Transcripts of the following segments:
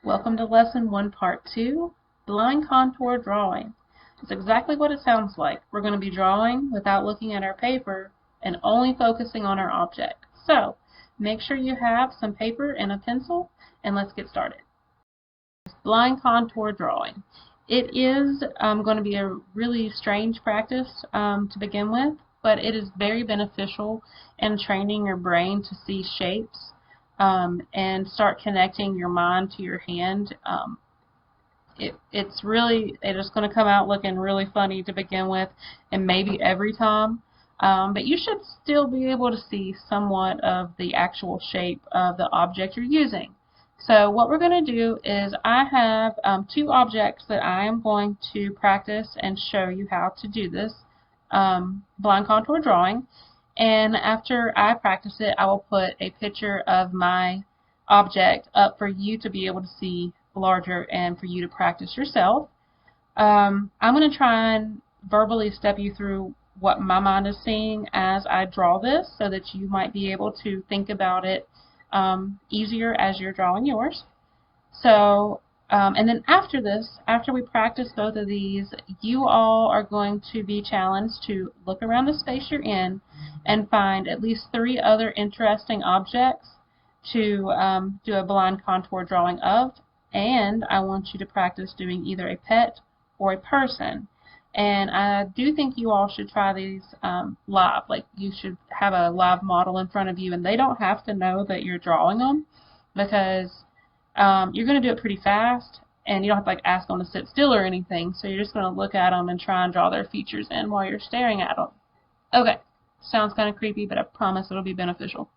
Welcome to Lesson 1, Part 2, Blind Contour Drawing. It's exactly what it sounds like. We're going to be drawing without looking at our paper and only focusing on our object. So, make sure you have some paper and a pencil, and let's get started. Blind contour drawing. It is going to be a really strange practice to begin with, but it is very beneficial in training your brain to see shapes and start connecting your mind to your hand. It's just going to come out looking really funny to begin with, and maybe every time, but you should still be able to see somewhat of the actual shape of the object you're using. So what we're going to do is I have two objects that I am going to practice and show you how to do this blind contour drawing. And after I practice it, I will put a picture of my object up for you to be able to see larger and for you to practice yourself. I'm going to try and verbally step you through what my mind is seeing as I draw this so that you might be able to think about it easier as you're drawing yours. So, and then after this, after we practice both of these, you all are going to be challenged to look around the space you're in and find at least 3 other interesting objects to do a blind contour drawing of. And I want you to practice doing either a pet or a person. And I do think you all should try these live. Like, you should have a live model in front of you, and they don't have to know that you're drawing them, because you're going to do it pretty fast, and you don't have to like ask them to sit still or anything. So you're just going to look at them and try and draw their features in while you're staring at them. Okay, sounds kind of creepy, but I promise it'll be beneficial.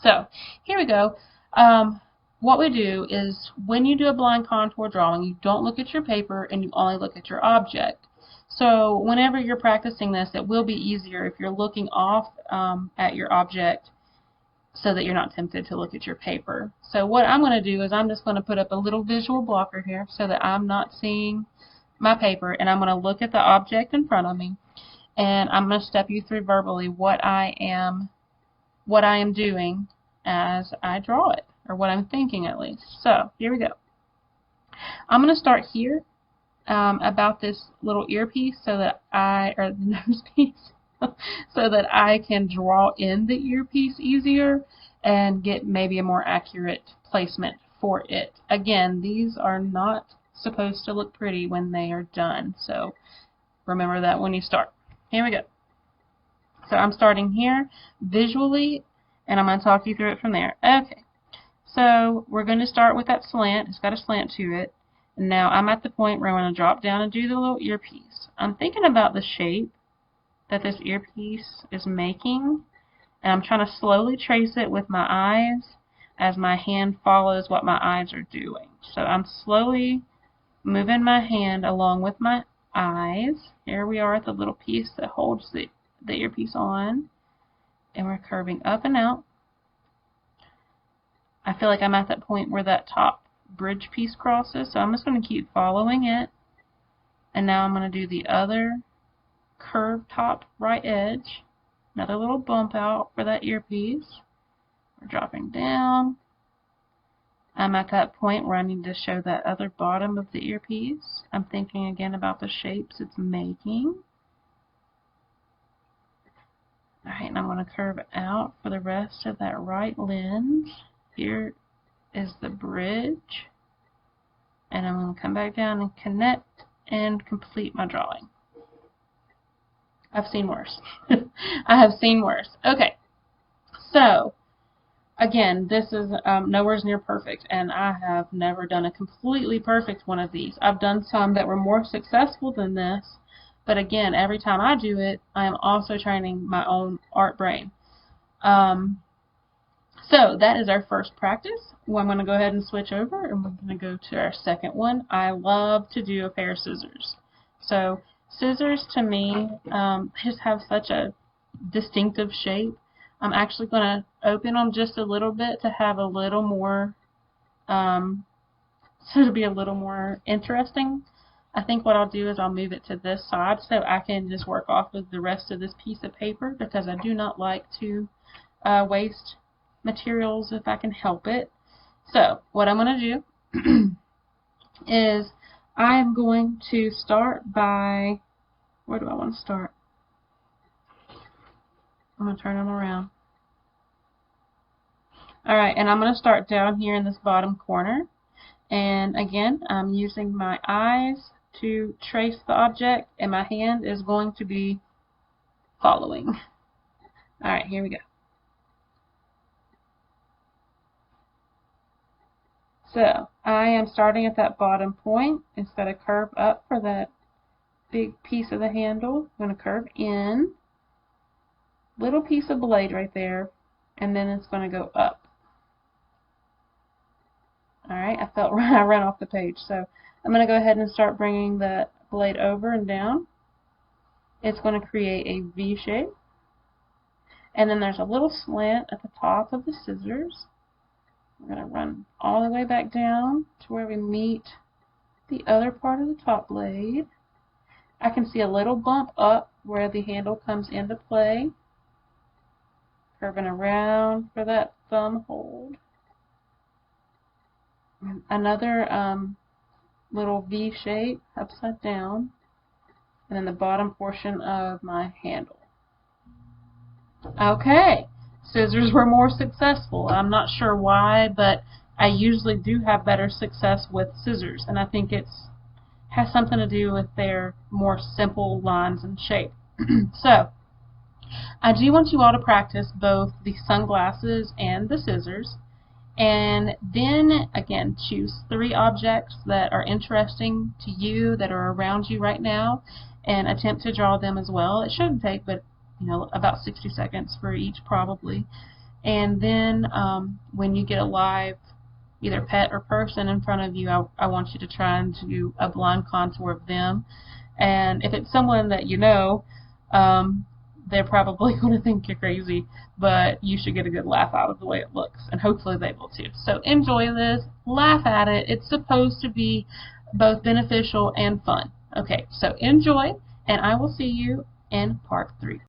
So here we go. What we do is, when you do a blind contour drawing, you don't look at your paper and you only look at your object. So whenever you're practicing this, it will be easier if you're looking off at your object so that you're not tempted to look at your paper. So what I'm going to do is I'm just going to put up a little visual blocker here so that I'm not seeing my paper, and I'm going to look at the object in front of me, and I'm going to step you through verbally what I am doing as I draw it, or what I'm thinking at least. So here we go. I'm going to start here about this little earpiece so that or the nose piece, so that I can draw in the earpiece easier and get maybe a more accurate placement for it. Again, these are not supposed to look pretty when they are done, so remember that when you start. Here we go. So I'm starting here visually, and I'm going to talk you through it from there. Okay, so we're going to start with that slant. It's got a slant to it. And now I'm at the point where I'm going to drop down and do the little earpiece. I'm thinking about the shape that this earpiece is making, and I'm trying to slowly trace it with my eyes as my hand follows what my eyes are doing. So I'm slowly moving my hand along with my eyes. Here we are at the little piece that holds the earpiece on, and we're curving up and out. I feel like I'm at that point where that top bridge piece crosses, so I'm just going to keep following it. And now I'm going to do the other curved top right edge. Another little bump out for that earpiece. We're dropping down. I'm at that point where I need to show that other bottom of the earpiece. I'm thinking again about the shapes it's making. Alright, and I'm going to curve out for the rest of that right lens. Here is the bridge, and I'm going to come back down and connect and complete my drawing. I've seen worse. I have seen worse. Okay, so again, this is nowhere near perfect, and I have never done a completely perfect one of these. I've done some that were more successful than this, but again, every time I do it, I am also training my own art brain. So that is our first practice. Well, I'm going to go ahead and switch over, and we're going to go to our second one. I love to do a pair of scissors. So scissors to me just have such a distinctive shape. I'm actually going to open them just a little bit to have a little more, so to be a little more interesting. I think what I'll do is I'll move it to this side so I can just work off of the rest of this piece of paper, because I do not like to waste materials if I can help it. So what I'm going to do is I am going to start by, where do I want to start? I'm going to turn them around. Alright, and I'm going to start down here in this bottom corner. And again, I'm using my eyes to trace the object, and my hand is going to be following. Alright, here we go. So, I am starting at that bottom point. Instead of curve up for that big piece of the handle, I'm going to curve in. Little piece of blade right there, and then it's going to go up. Alright, I felt I ran off the page, so I'm going to go ahead and start bringing the blade over and down. It's going to create a V shape, and then there's a little slant at the top of the scissors. We're going to run all the way back down to where we meet the other part of the top blade. I can see a little bump up where the handle comes into play. Curving around for that thumb hold. Another little V shape upside down. And then the bottom portion of my handle. Okay. Scissors were more successful. I'm not sure why, but I usually do have better success with scissors, and I think it has something to do with their more simple lines and shape. So, I do want you all to practice both the sunglasses and the scissors, and then again choose 3 objects that are interesting to you, that are around you right now, and attempt to draw them as well. It shouldn't take but about 60 seconds for each probably. And then when you get a live either pet or person in front of you, I want you to try and do a blind contour of them. And if it's someone that you know, they're probably going to think you're crazy, but you should get a good laugh out of the way it looks, and hopefully they will too. So enjoy this, laugh at it. It's supposed to be both beneficial and fun. Okay, so enjoy, and I will see you in part 3.